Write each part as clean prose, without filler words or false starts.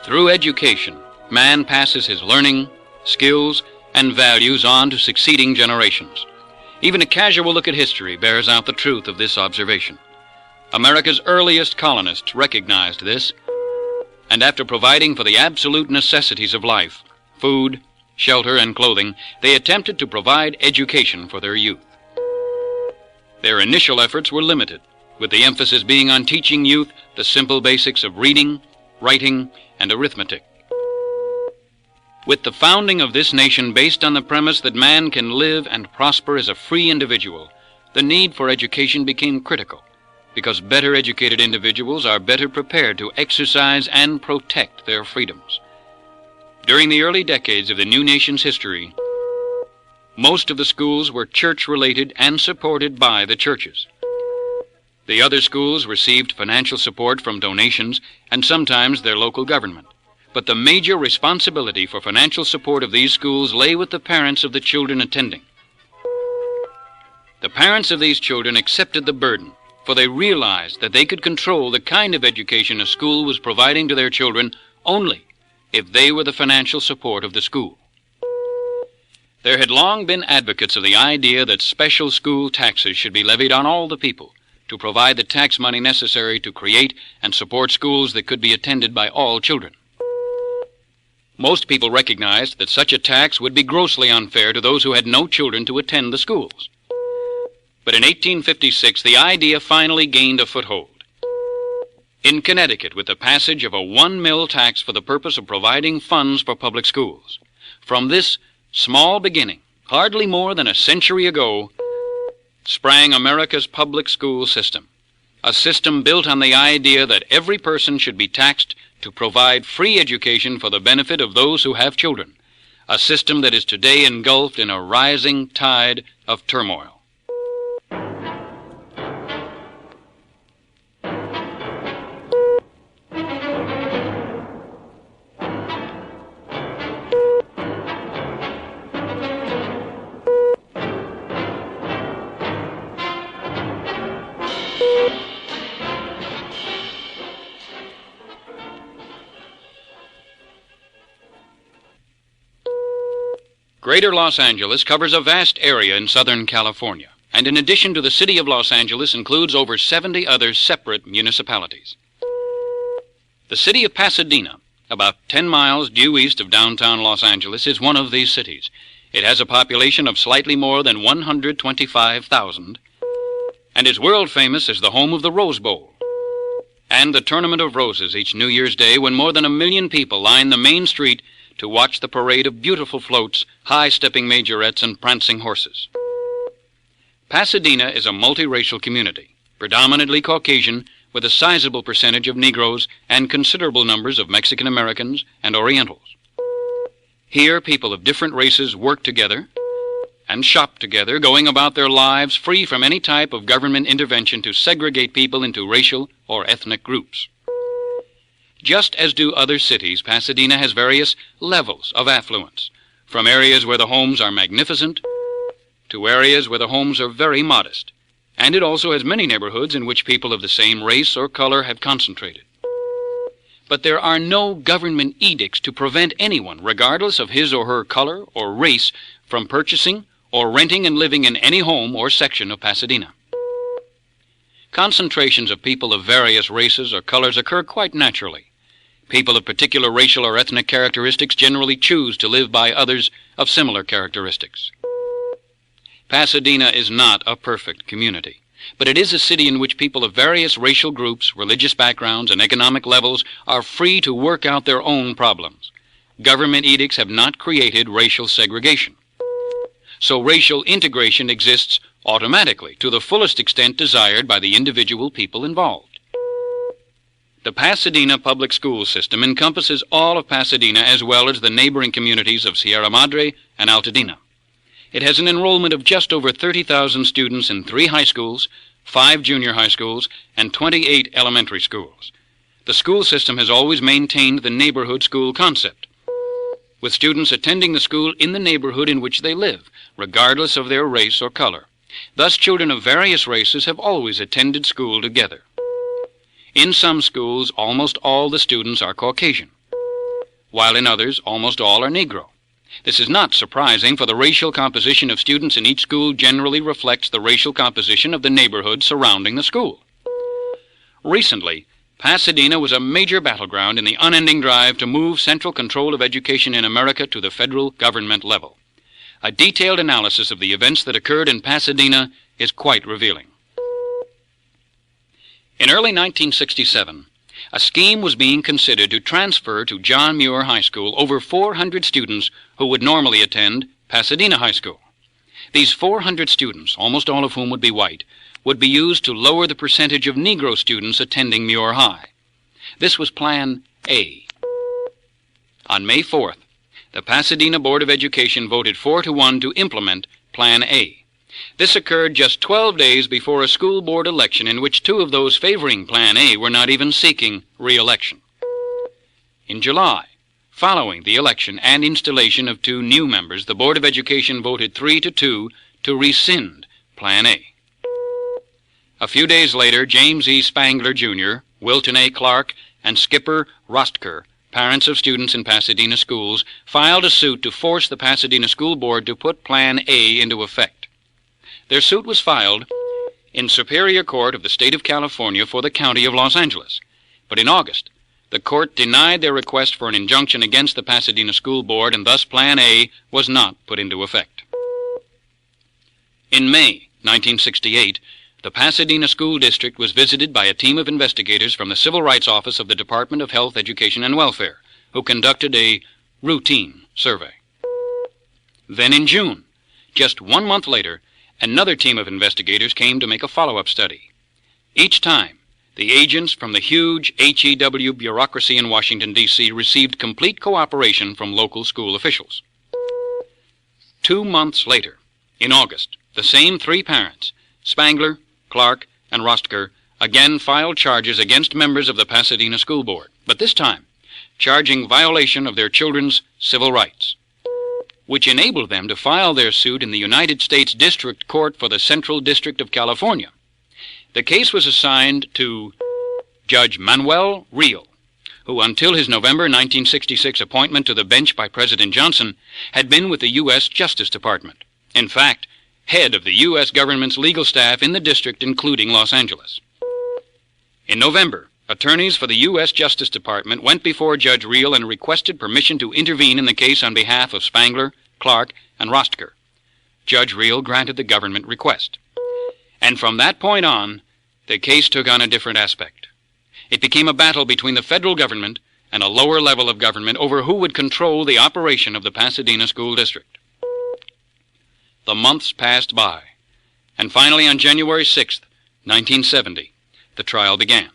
Through education, man passes his learning, skills, and values on to succeeding generations. Even a casual look at history bears out the truth of this observation. America's earliest colonists recognized this, and after providing for the absolute necessities of life, food, shelter, and clothing, they attempted to provide education for their youth. Their initial efforts were limited, with the emphasis being on teaching youth the simple basics of reading, writing, and arithmetic. With the founding of this nation based on the premise that man can live and prosper as a free individual, the need for education became critical, because better educated individuals are better prepared to exercise and protect their freedoms. During the early decades of the new nation's history, most of the schools were church-related and supported by the churches. The other schools received financial support from donations and sometimes their local government. But the major responsibility for financial support of these schools lay with the parents of the children attending. The parents of these children accepted the burden, for they realized that they could control the kind of education a school was providing to their children only if they were the financial support of the school. There had long been advocates of the idea that special school taxes should be levied on all the people to provide the tax money necessary to create and support schools that could be attended by all children. Most people recognized that such a tax would be grossly unfair to those who had no children to attend the schools. But in 1856, the idea finally gained a foothold. In Connecticut, with the passage of a 1 mill tax for the purpose of providing funds for public schools. From this small beginning, hardly more than a century ago, sprang America's public school system, a system built on the idea that every person should be taxed to provide free education for the benefit of those who have children, a system that is today engulfed in a rising tide of turmoil. Greater Los Angeles covers a vast area in Southern California, and in addition to the city of Los Angeles includes over 70 other separate municipalities. The city of Pasadena, about 10 miles due east of downtown Los Angeles, is one of these cities. It has a population of slightly more than 125,000, and is world famous as the home of the Rose Bowl and the Tournament of Roses each New Year's Day, when more than 1 million people line the main street to watch the parade of beautiful floats, high-stepping majorettes, and prancing horses. Pasadena is a multiracial community, predominantly Caucasian, with a sizable percentage of Negroes and considerable numbers of Mexican Americans and Orientals. Here, people of different races work together and shop together, going about their lives free from any type of government intervention to segregate people into racial or ethnic groups. Just as do other cities, Pasadena has various levels of affluence, from areas where the homes are magnificent to areas where the homes are very modest, and it also has many neighborhoods in which people of the same race or color have concentrated. But there are no government edicts to prevent anyone, regardless of his or her color or race, from purchasing or renting and living in any home or section of Pasadena. Concentrations of people of various races or colors occur quite naturally. People of particular racial or ethnic characteristics generally choose to live by others of similar characteristics. Pasadena is not a perfect community, but it is a city in which people of various racial groups, religious backgrounds, and economic levels are free to work out their own problems. Government edicts have not created racial segregation. So racial integration exists automatically to the fullest extent desired by the individual people involved. The Pasadena public school system encompasses all of Pasadena as well as the neighboring communities of Sierra Madre and Altadena. It has an enrollment of just over 30,000 students in 3 high schools, 5 junior high schools, and 28 elementary schools. The school system has always maintained the neighborhood school concept, with students attending the school in the neighborhood in which they live, regardless of their race or color. Thus, children of various races have always attended school together. In some schools, almost all the students are Caucasian. while in others almost all are Negro. This is not surprising, for the racial composition of students in each school generally reflects the racial composition of the neighborhood surrounding the school. Recently, Pasadena was a major battleground in the unending drive to move central control of education in America to the federal government level. A detailed analysis of the events that occurred in Pasadena is quite revealing. In early 1967, a scheme was being considered to transfer to John Muir High School over 400 students who would normally attend Pasadena High School. These 400 students, almost all of whom would be white, would be used to lower the percentage of Negro students attending Muir High. This was Plan A. On May 4th, the Pasadena Board of Education voted 4-1 to implement Plan A. This occurred just 12 days before a school board election in which two of those favoring Plan A were not even seeking re-election. In July, following the election and installation of two new members, the Board of Education voted 3-2 to rescind Plan A. A few days later, James E. Spangler, Jr., Wilton A. Clark, and Skipper Rostker, parents of students in Pasadena schools, filed a suit to force the Pasadena School Board to put Plan A into effect. Their suit was filed in Superior Court of the State of California for the County of Los Angeles, but in August, the court denied their request for an injunction against the Pasadena School Board, and thus Plan A was not put into effect. In May 1968, the Pasadena School District was visited by a team of investigators from the Civil Rights Office of the Department of Health, Education, and Welfare, who conducted a routine survey. Then in June, just 1 month later, another team of investigators came to make a follow-up study. Each time, the agents from the huge HEW bureaucracy in Washington, D.C. received complete cooperation from local school officials. 2 months later, in August, the same three parents, Spangler, Clark, and Rostker, again filed charges against members of the Pasadena School Board, but this time charging violation of their children's civil rights, which enabled them to file their suit in the United States District Court for the Central District of California. The case was assigned to Judge Manuel Real, who until his November 1966 appointment to the bench by President Johnson had been with the U.S. Justice Department. In fact, head of the U.S. government's legal staff in the district, including Los Angeles. In November, attorneys for the U.S. Justice Department went before Judge Real and requested permission to intervene in the case on behalf of Spangler, Clark, and Rostker. Judge Real granted the government request. And from that point on, the case took on a different aspect. It became a battle between the federal government and a lower level of government over who would control the operation of the Pasadena School District. The months passed by, and finally on January 6, 1970, the trial began.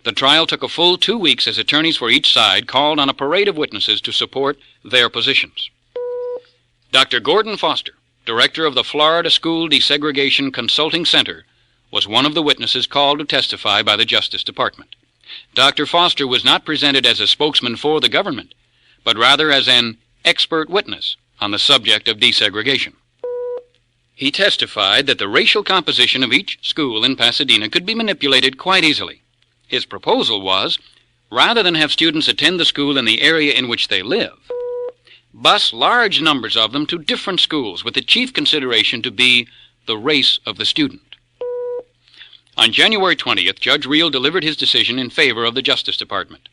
The trial took a full 2 weeks as attorneys for each side called on a parade of witnesses to support their positions. Dr. Gordon Foster, director of the Florida School Desegregation Consulting Center, was one of the witnesses called to testify by the Justice Department. Dr. Foster was not presented as a spokesman for the government, but rather as an expert witness on the subject of desegregation. He testified that the racial composition of each school in Pasadena could be manipulated quite easily. His proposal was, rather than have students attend the school in the area in which they live, bus large numbers of them to different schools, with the chief consideration to be the race of the student. On January 20th, Judge Real delivered his decision in favor of the Justice Department.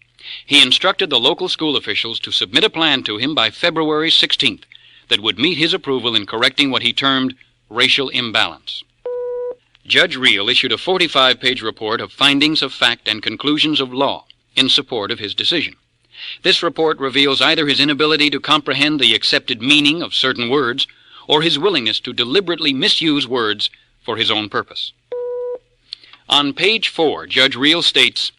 He instructed the local school officials to submit a plan to him by February 16th that would meet his approval in correcting what he termed racial imbalance. Judge Real issued a 45-page report of findings of fact and conclusions of law in support of his decision. This report reveals either his inability to comprehend the accepted meaning of certain words or his willingness to deliberately misuse words for his own purpose. On page 4, Judge Real states,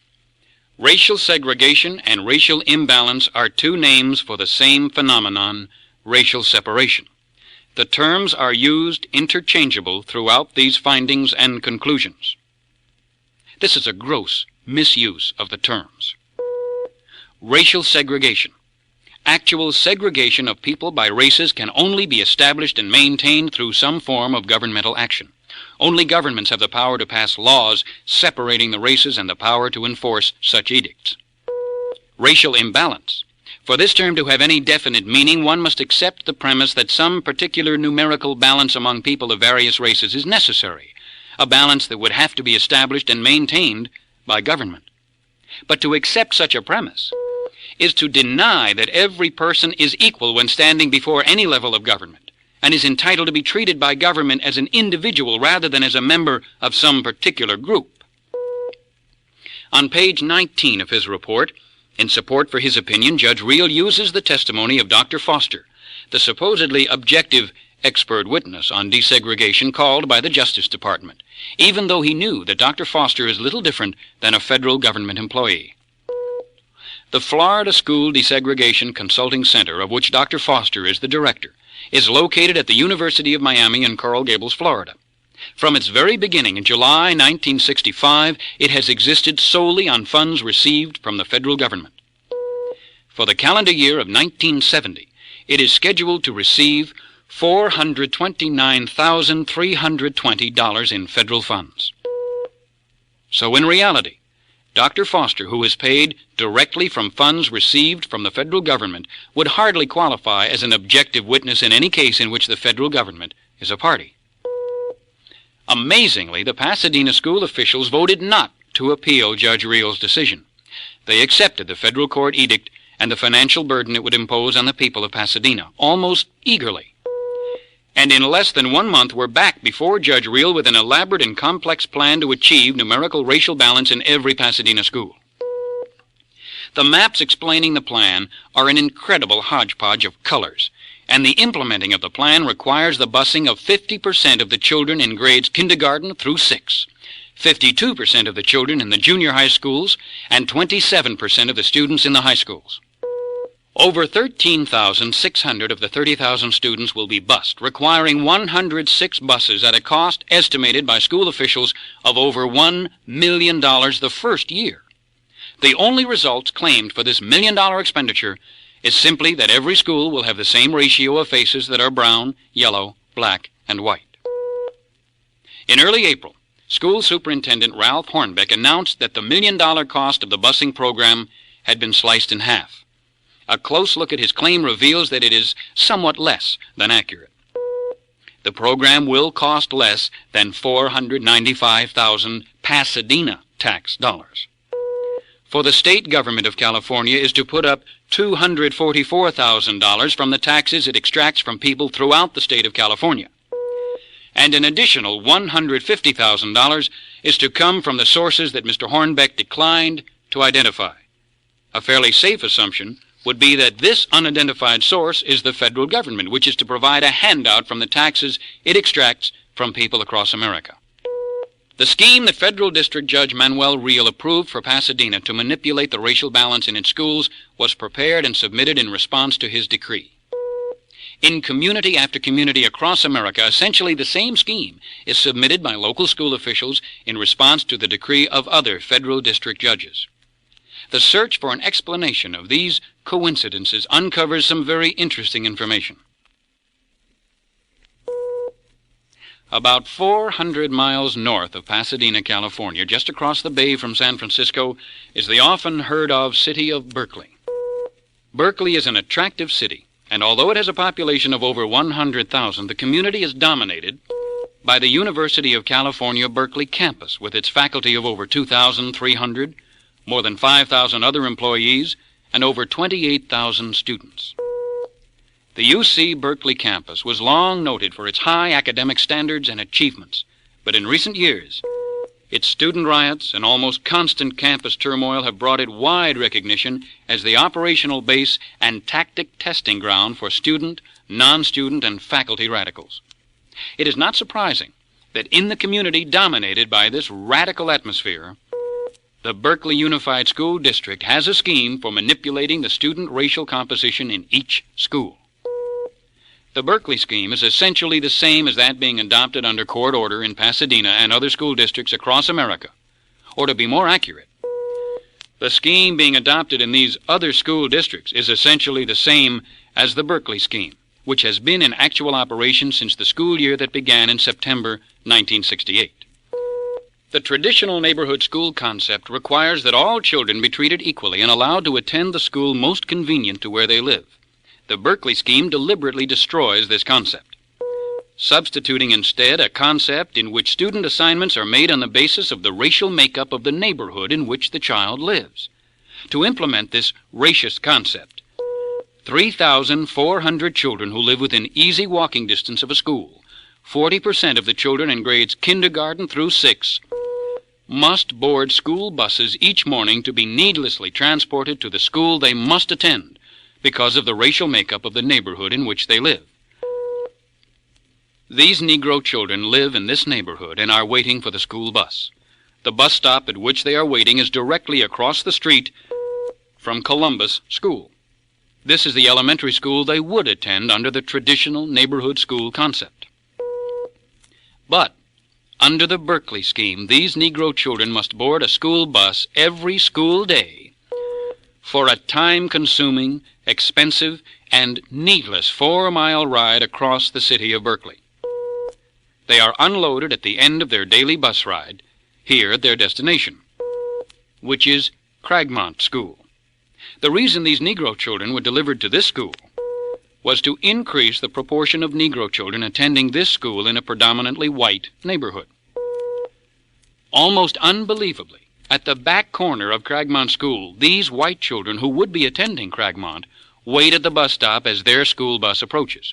"Racial segregation and racial imbalance are two names for the same phenomenon, racial separation. The terms are used interchangeable throughout these findings and conclusions." This is a gross misuse of the terms. Racial segregation. Actual segregation of people by races can only be established and maintained through some form of governmental action. Only governments have the power to pass laws separating the races and the power to enforce such edicts. Racial imbalance. For this term to have any definite meaning, one must accept the premise that some particular numerical balance among people of various races is necessary, a balance that would have to be established and maintained by government. But to accept such a premise is to deny that every person is equal when standing before any level of government, and is entitled to be treated by government as an individual rather than as a member of some particular group. On page 19 of his report, in support for his opinion, Judge Reel uses the testimony of Dr. Foster, the supposedly objective expert witness on desegregation called by the Justice Department, even though he knew that Dr. Foster is little different than a federal government employee. The Florida School Desegregation Consulting Center, of which Dr. Foster is the director, is located at the University of Miami in Coral Gables, Florida. From its very beginning in July 1965, it has existed solely on funds received from the federal government. For the calendar year of 1970, it is scheduled to receive $429,320 in federal funds. So in reality, Dr. Foster, who is paid directly from funds received from the federal government, would hardly qualify as an objective witness in any case in which the federal government is a party. Amazingly, the Pasadena school officials voted not to appeal Judge Reel's decision. They accepted the federal court edict and the financial burden it would impose on the people of Pasadena, almost eagerly. And in less than 1 month were back before Judge Reel with an elaborate and complex plan to achieve numerical racial balance in every Pasadena school. The maps explaining the plan are an incredible hodgepodge of colors, and the implementing of the plan requires the busing of 50% of the children in grades kindergarten through 6, 52% of the children in the junior high schools, and 27% of the students in the high schools. Over 13,600 of the 30,000 students will be bused, requiring 106 buses at a cost estimated by school officials of over $1 million the first year. The only results claimed for this $1 million expenditure is simply that every school will have the same ratio of faces that are brown, yellow, black, and white. In early April, School Superintendent Ralph Hornbeck announced that the $1 million cost of the busing program had been sliced in half. A close look at his claim reveals that it is somewhat less than accurate. The program will cost less than $495,000 Pasadena tax dollars. For the state government of California is to put up $244,000 from the taxes it extracts from people throughout the state of California. And an additional $150,000 is to come from the sources that Mr. Hornbeck declined to identify. A fairly safe assumption would be that this unidentified source is the federal government, which is to provide a handout from the taxes it extracts from people across America. The scheme that Federal District Judge Manuel Reel approved for Pasadena to manipulate the racial balance in its schools was prepared and submitted in response to his decree. In community after community across America, essentially the same scheme is submitted by local school officials in response to the decree of other federal district judges. The search for an explanation of these coincidences uncovers some very interesting information. About 400 miles north of Pasadena, California, just across the bay from San Francisco, is the often heard of city of Berkeley. Berkeley is an attractive city, and although it has a population of over 100,000, the community is dominated by the University of California, Berkeley campus, with its faculty of over 2,300, more than 5,000 other employees, and over 28,000 students. The UC Berkeley campus was long noted for its high academic standards and achievements, but in recent years, its student riots and almost constant campus turmoil have brought it wide recognition as the operational base and tactic testing ground for student, non-student, and faculty radicals. It is not surprising that in the community dominated by this radical atmosphere, the Berkeley Unified School District has a scheme for manipulating the student racial composition in each school. The Berkeley scheme is essentially the same as that being adopted under court order in Pasadena and other school districts across America. Or to be more accurate, the scheme being adopted in these other school districts is essentially the same as the Berkeley scheme, which has been in actual operation since the school year that began in September 1968. The traditional neighborhood school concept requires that all children be treated equally and allowed to attend the school most convenient to where they live. The Berkeley scheme deliberately destroys this concept, substituting instead a concept in which student assignments are made on the basis of the racial makeup of the neighborhood in which the child lives. To implement this racist concept, 3,400 children who live within easy walking distance of a school, 40% of the children in grades kindergarten through 6, must board school buses each morning to be needlessly transported to the school they must attend because of the racial makeup of the neighborhood in which they live. These Negro children live in this neighborhood and are waiting for the school bus. The bus stop at which they are waiting is directly across the street from Columbus School. This is the elementary school they would attend under the traditional neighborhood school concept. But under the Berkeley scheme, these Negro children must board a school bus every school day for a time-consuming, expensive, and needless 4-mile ride across the city of Berkeley. They are unloaded at the end of their daily bus ride, here at their destination, which is Cragmont School. The reason these Negro children were delivered to this school was to increase the proportion of Negro children attending this school in a predominantly white neighborhood. Almost unbelievably, at the back corner of Cragmont School, these white children who would be attending Cragmont wait at the bus stop as their school bus approaches.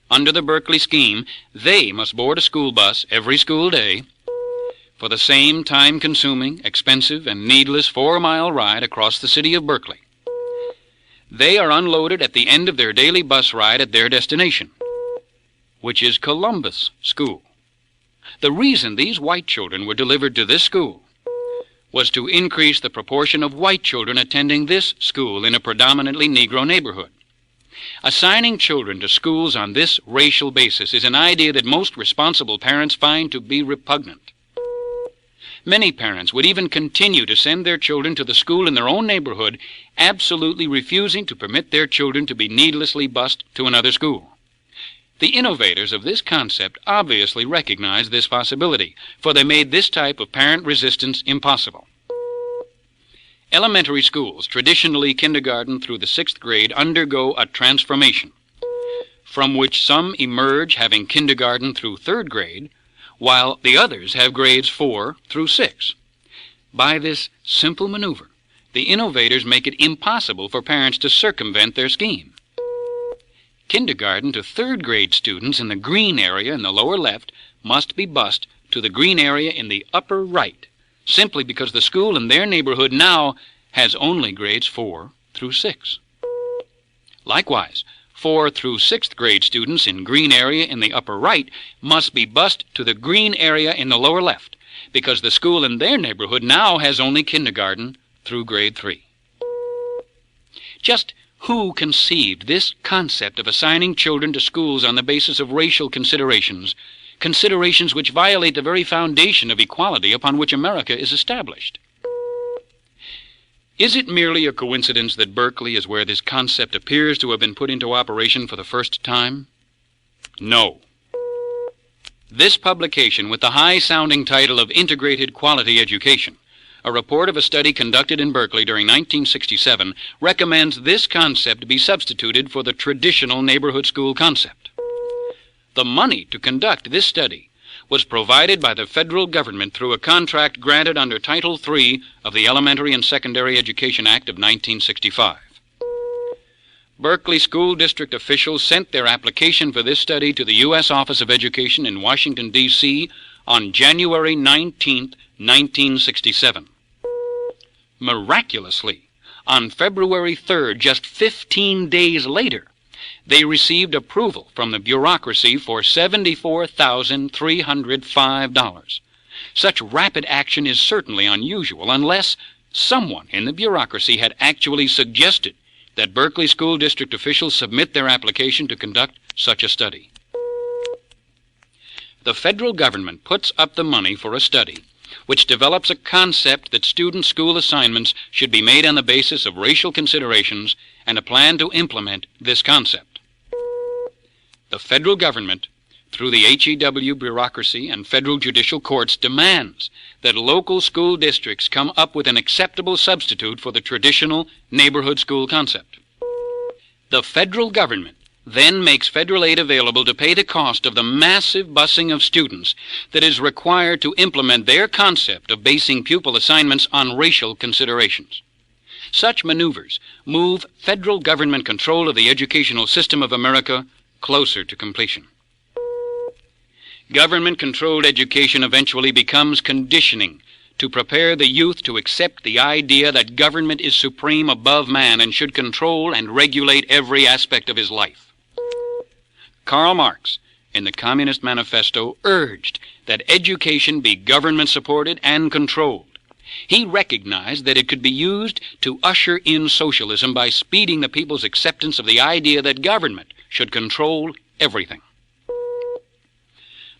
Under the Berkeley scheme, they must board a school bus every school day for the same time-consuming, expensive, and needless 4-mile ride across the city of Berkeley. They are unloaded at the end of their daily bus ride at their destination, which is Columbus School. The reason these white children were delivered to this school was to increase the proportion of white children attending this school in a predominantly Negro neighborhood. Assigning children to schools on this racial basis is an idea that most responsible parents find to be repugnant. Many parents would even continue to send their children to the school in their own neighborhood, absolutely refusing to permit their children to be needlessly bused to another school. The innovators of this concept obviously recognized this possibility, for they made this type of parent resistance impossible. Elementary schools, traditionally kindergarten through the 6th grade, undergo a transformation, from which some emerge having kindergarten through 3rd grade, while the others have grades 4 through 6. By this simple maneuver, the innovators make it impossible for parents to circumvent their scheme. Kindergarten to 3rd grade students in the green area in the lower left must be bused to the green area in the upper right, simply because the school in their neighborhood now has only grades 4 through 6. Likewise, 4th through 6th grade students in green area in the upper right must be bused to the green area in the lower left, because the school in their neighborhood now has only kindergarten through grade 3. Just who conceived this concept of assigning children to schools on the basis of racial considerations, considerations which violate the very foundation of equality upon which America is established? Is it merely a coincidence that Berkeley is where this concept appears to have been put into operation for the first time? No. This publication, with the high-sounding title of Integrated Quality Education, a report of a study conducted in Berkeley during 1967, recommends this concept be substituted for the traditional neighborhood school concept. The money to conduct this study was provided by the federal government through a contract granted under Title III of the Elementary and Secondary Education Act of 1965. Berkeley School District officials sent their application for this study to the U.S. Office of Education in Washington, D.C. on January 19, 1967. Miraculously, on February 3rd, just 15 days later, they received approval from the bureaucracy for $74,305. Such rapid action is certainly unusual unless someone in the bureaucracy had actually suggested that Berkeley School District officials submit their application to conduct such a study. The federal government puts up the money for a study which develops a concept that student school assignments should be made on the basis of racial considerations and a plan to implement this concept. The federal government through the HEW bureaucracy and federal judicial courts, demands that local school districts come up with an acceptable substitute for the traditional neighborhood school concept. The federal government then makes federal aid available to pay the cost of the massive busing of students that is required to implement their concept of basing pupil assignments on racial considerations. Such maneuvers move federal government control of the educational system of America closer to completion. Government-controlled education eventually becomes conditioning to prepare the youth to accept the idea that government is supreme above man and should control and regulate every aspect of his life. Karl Marx, in the Communist Manifesto, urged that education be government-supported and controlled. He recognized that it could be used to usher in socialism by speeding the people's acceptance of the idea that government should control everything.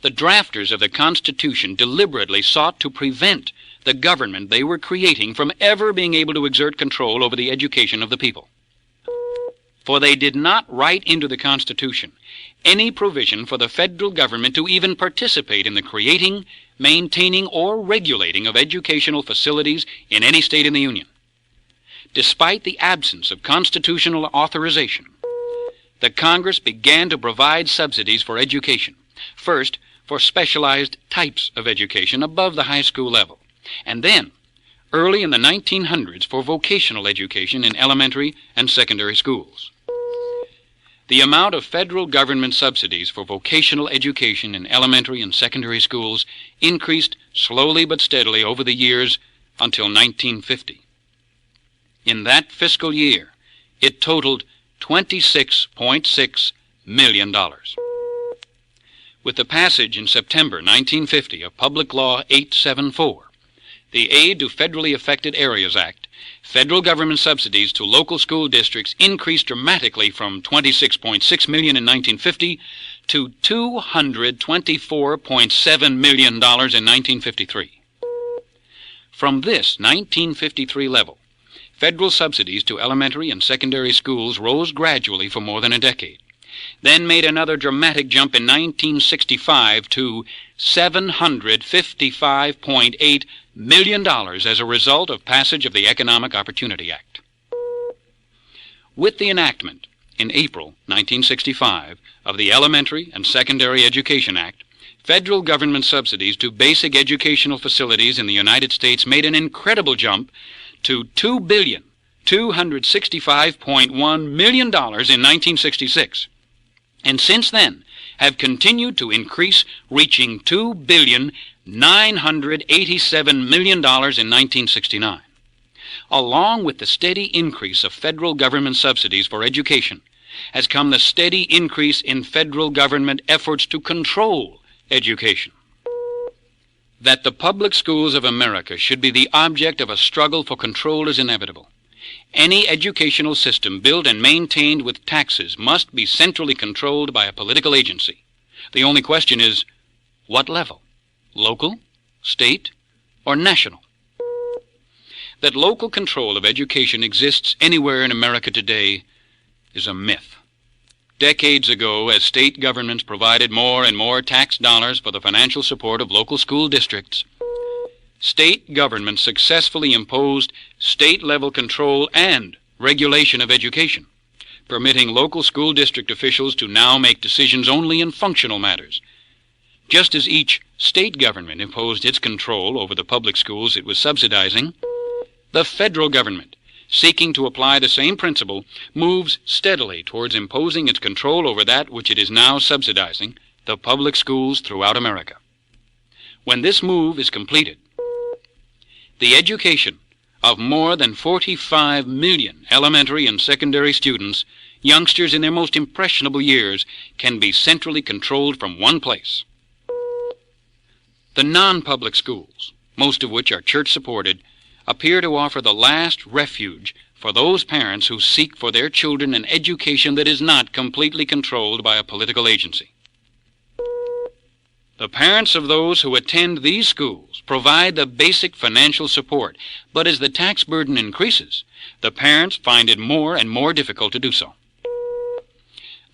The drafters of the Constitution deliberately sought to prevent the government they were creating from ever being able to exert control over the education of the people. For they did not write into the Constitution any provision for the federal government to even participate in the creating, maintaining, or regulating of educational facilities in any state in the Union. Despite the absence of constitutional authorization, the Congress began to provide subsidies for education, first for specialized types of education above the high school level, and then, early in the 1900s, for vocational education in elementary and secondary schools. The amount of federal government subsidies for vocational education in elementary and secondary schools increased slowly but steadily over the years until 1950. In that fiscal year, it totaled $26.6 million. With the passage in September 1950 of Public Law 874, the Aid to Federally Affected Areas Act, federal government subsidies to local school districts increased dramatically from $26.6 million in 1950 to $224.7 million in 1953. From this 1953 level, federal subsidies to elementary and secondary schools rose gradually for more than a decade, then made another dramatic jump in 1965 to $755.8 million as a result of passage of the Economic Opportunity Act. With the enactment in April 1965 of the Elementary and Secondary Education Act, federal government subsidies to basic educational facilities in the United States made an incredible jump to $2,265.1 million in 1966, and since then have continued to increase, reaching $2,987 million in 1969. Along with the steady increase of federal government subsidies for education has come the steady increase in federal government efforts to control education. That the public schools of America should be the object of a struggle for control is inevitable. Any educational system built and maintained with taxes must be centrally controlled by a political agency. The only question is, what level? Local, state, or national? That local control of education exists anywhere in America today is a myth. Decades ago, as state governments provided more and more tax dollars for the financial support of local school districts, state governments successfully imposed state-level control and regulation of education, permitting local school district officials to now make decisions only in functional matters. Just as each state government imposed its control over the public schools it was subsidizing, the federal government, seeking to apply the same principle, moves steadily towards imposing its control over that which it is now subsidizing, the public schools throughout America. When this move is completed, the education of more than 45 million elementary and secondary students, youngsters in their most impressionable years, can be centrally controlled from one place. The non-public schools, most of which are church-supported, appear to offer the last refuge for those parents who seek for their children an education that is not completely controlled by a political agency. The parents of those who attend these schools provide the basic financial support, but as the tax burden increases, the parents find it more and more difficult to do so.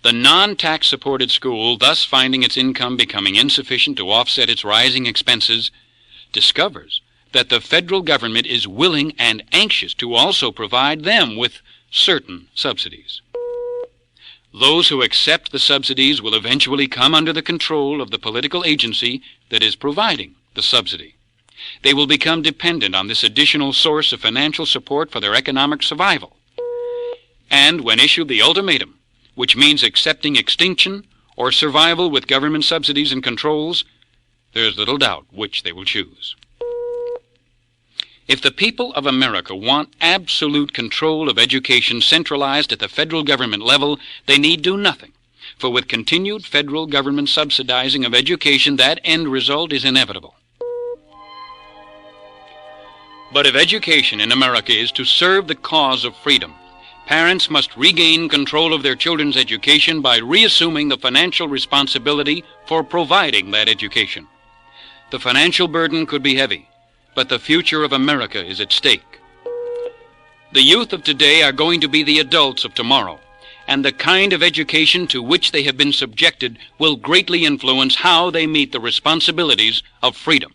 The non-tax supported school, thus finding its income becoming insufficient to offset its rising expenses, discovers that the federal government is willing and anxious to also provide them with certain subsidies. Those who accept the subsidies will eventually come under the control of the political agency that is providing the subsidy. They will become dependent on this additional source of financial support for their economic survival. And when issued the ultimatum, which means accepting extinction or survival with government subsidies and controls, there is little doubt which they will choose. If the people of America want absolute control of education centralized at the federal government level, they need do nothing. For with continued federal government subsidizing of education, that end result is inevitable. But if education in America is to serve the cause of freedom, parents must regain control of their children's education by reassuming the financial responsibility for providing that education. The financial burden could be heavy, but the future of America is at stake. The youth of today are going to be the adults of tomorrow, and the kind of education to which they have been subjected will greatly influence how they meet the responsibilities of freedom.